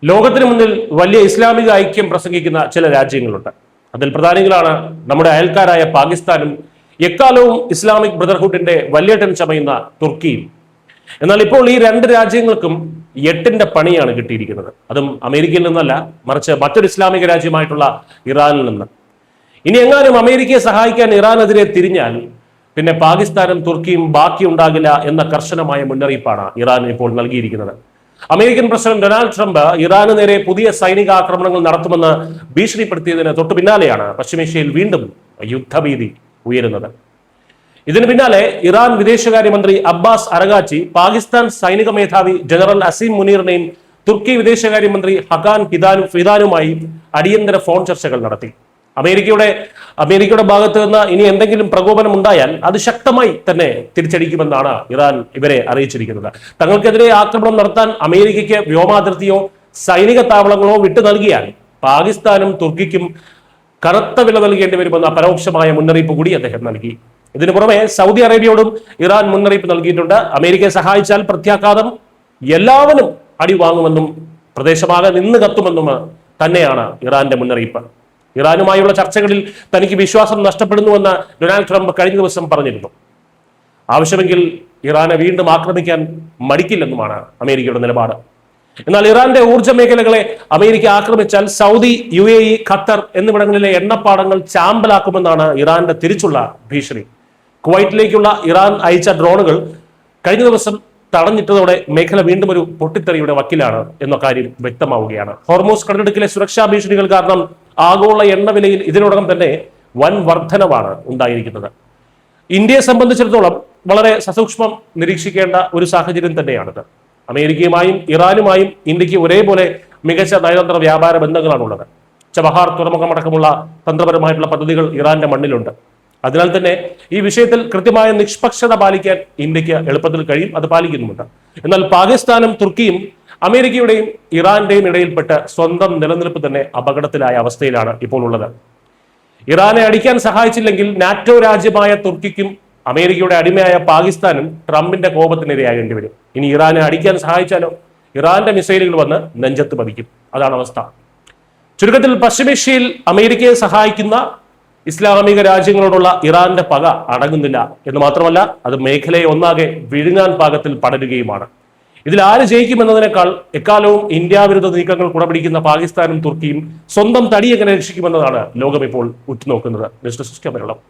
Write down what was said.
ലോകത്തിന് മുന്നിൽ വലിയ ഇസ്ലാമിക ഐക്യം പ്രസംഗിക്കുന്ന ചില രാജ്യങ്ങളുണ്ട്. അതിൽ പ്രധാനികളാണ് നമ്മുടെ അയൽക്കാരായ പാകിസ്ഥാനും എക്കാലവും ഇസ്ലാമിക് ബ്രദർഹുഡിന്റെ വലിയേട്ടൻ ചമയുന്ന തുർക്കിയും. എന്നാൽ ഇപ്പോൾ ഈ രണ്ട് രാജ്യങ്ങൾക്കും എട്ടിന്റെ പണിയാണ് കിട്ടിയിരിക്കുന്നത്. അതും അമേരിക്കയിൽ നിന്നല്ല, മറിച്ച് മറ്റൊരു ഇസ്ലാമിക രാജ്യമായിട്ടുള്ള ഇറാനിൽ നിന്ന്. ഇനി എങ്ങാനും അമേരിക്കയെ സഹായിക്കാൻ ഇറാനെതിരെ തിരിഞ്ഞാൽ പിന്നെ പാകിസ്ഥാനും തുർക്കിയും ബാക്കിയുണ്ടാകില്ല എന്ന കർശനമായ മുന്നറിയിപ്പാണ് ഇറാൻ ഇപ്പോൾ നൽകിയിരിക്കുന്നത്. അമേരിക്കൻ പ്രസിഡന്റ് ഡൊണാൾഡ് ട്രംപ് ഇറാന് നേരെ പുതിയ സൈനിക ആക്രമണങ്ങൾ നടത്തുമെന്ന് ഭീഷണിപ്പെടുത്തിയതിന് തൊട്ടു പിന്നാലെയാണ് പശ്ചിമേഷ്യയിൽ വീണ്ടും യുദ്ധഭീതി ഉയരുന്നത്. ഇതിന് പിന്നാലെ ഇറാൻ വിദേശകാര്യമന്ത്രി അബ്ബാസ് അരഗാച്ചി പാകിസ്ഥാൻ സൈനിക മേധാവി ജനറൽ അസീം മുനീറിനെയും തുർക്കി വിദേശകാര്യമന്ത്രി ഹഖാൻ ഫിദാനുമായി അടിയന്തര ഫോൺ ചർച്ചകൾ നടത്തി. അമേരിക്കയുടെ ഭാഗത്ത് നിന്ന് ഇനി എന്തെങ്കിലും പ്രകോപനം ഉണ്ടായാൽ അത് ശക്തമായി തന്നെ തിരിച്ചടിക്കുമെന്നാണ് ഇറാൻ ഇവരെ അറിയിച്ചിരിക്കുന്നത്. തങ്ങൾക്കെതിരെ ആക്രമണം നടത്താൻ അമേരിക്കയ്ക്ക് വ്യോമാതിർത്തിയോ സൈനിക താവളങ്ങളോ വിട്ടു നൽകിയാൽ പാകിസ്ഥാനും തുർക്കിക്കും കറുത്ത വില നൽകേണ്ടി വരുമെന്ന പരോക്ഷമായ മുന്നറിയിപ്പ് കൂടി അദ്ദേഹം നൽകി. ഇതിനു പുറമെ സൗദി അറേബ്യയോടും ഇറാൻ മുന്നറിയിപ്പ് നൽകിയിട്ടുണ്ട്. അമേരിക്കയെ സഹായിച്ചാൽ പ്രത്യാഘാതം എല്ലാവരും അടി വാങ്ങുമെന്നും പ്രദേശമാകെ നിന്ന് കത്തുമെന്നും തന്നെയാണ് ഇറാന്റെ മുന്നറിയിപ്പ്. ഇറാനുമായുള്ള ചർച്ചകളിൽ തനിക്ക് വിശ്വാസം നഷ്ടപ്പെടുന്നുവെന്ന് ഡൊണാൾഡ് ട്രംപ് കഴിഞ്ഞ ദിവസം പറഞ്ഞിരുന്നു. ആവശ്യമെങ്കിൽ ഇറാനെ വീണ്ടും ആക്രമിക്കാൻ മടിക്കില്ലെന്നുമാണ് അമേരിക്കയുടെ നിലപാട്. എന്നാൽ ഇറാന്റെ ഊർജ്ജ മേഖലകളെ അമേരിക്ക ആക്രമിച്ചാൽ സൗദി, UAE, ഖത്തർ എന്നിവിടങ്ങളിലെ എണ്ണപ്പാടങ്ങൾ ചാമ്പലാക്കുമെന്നാണ് ഇറാന്റെ തിരിച്ചുള്ള ഭീഷണി. കുവൈറ്റിലേക്കുള്ള ഇറാൻ അയച്ച ഡ്രോണുകൾ കഴിഞ്ഞ ദിവസം തടഞ്ഞിട്ടതോടെ മേഖല വീണ്ടും ഒരു പൊട്ടിത്തെറിയുടെ വക്കിലാണ് എന്ന കാര്യം വ്യക്തമാവുകയാണ്. ഹോർമൂസ് കടലിടുക്കിലെ സുരക്ഷാ ഭീഷണികൾ കാരണം ആഗോള എണ്ണവിലയിൽ ഇതിനോടകം തന്നെ വൻ വർധനവാണ് ഉണ്ടായിരിക്കുന്നത്. ഇന്ത്യയെ സംബന്ധിച്ചിടത്തോളം വളരെ സസൂക്ഷ്മം നിരീക്ഷിക്കേണ്ട ഒരു സാഹചര്യം തന്നെയാണിത്. അമേരിക്കയുമായും ഇറാനുമായും ഇന്ത്യക്ക് ഒരേപോലെ മികച്ച നയതന്ത്ര വ്യാപാര ബന്ധങ്ങളാണുള്ളത്. ചബഹാർ തുറമുഖമടക്കമുള്ള തന്ത്രപരമായിട്ടുള്ള പദ്ധതികൾ ഇറാന്റെ മണ്ണിലുണ്ട്. അതിനാൽ തന്നെ ഈ വിഷയത്തിൽ കൃത്യമായ നിഷ്പക്ഷത പാലിക്കാൻ ഇന്ത്യക്ക് എളുപ്പത്തിൽ കഴിയും, അത് പാലിക്കുന്നുമുണ്ട്. എന്നാൽ പാകിസ്ഥാനും തുർക്കിയും അമേരിക്കയുടെയും ഇറാന്റെയും ഇടയിൽപ്പെട്ട് സ്വന്തം നിലനിൽപ്പ് തന്നെ അപകടത്തിലായ അവസ്ഥയിലാണ് ഇപ്പോൾ ഉള്ളത്. ഇറാനെ അടിക്കാൻ സഹായിച്ചില്ലെങ്കിൽ നാറ്റോ രാജ്യമായ തുർക്കിക്കും അമേരിക്കയുടെ അടിമയായ പാകിസ്ഥാനും ട്രംപിന്റെ കോപത്തിനിരയാകേണ്ടി വരും. ഇനി ഇറാനെ അടിക്കാൻ സഹായിച്ചാലോ ഇറാന്റെ മിസൈലുകൾ വന്ന് നെഞ്ചത്ത് പതിക്കും. അതാണ് അവസ്ഥ. ചുരുക്കത്തിൽ പശ്ചിമേഷ്യയിൽ അമേരിക്കയെ സഹായിക്കുന്ന ഇസ്ലാമിക രാജ്യങ്ങളോടുള്ള ഇറാന്റെ പക അടങ്ങുന്നില്ല എന്ന് മാത്രമല്ല, അത് മേഖലയെ ഒന്നാകെ വിഴുങ്ങാൻ പാകത്തിൽ പടരുകയുമാണ്. ഇതിൽ ആര് ജയിക്കുമെന്നതിനേക്കാൾ എക്കാലവും ഇന്ത്യ വിരുദ്ധ നീക്കങ്ങൾ കുടപിടിക്കുന്ന പാകിസ്ഥാനും തുർക്കിയും സ്വന്തം തടി എങ്ങനെ രക്ഷിക്കുമെന്നതാണ് ലോകം ഇപ്പോൾ ഉറ്റുനോക്കുന്നത്. News desk Keralam.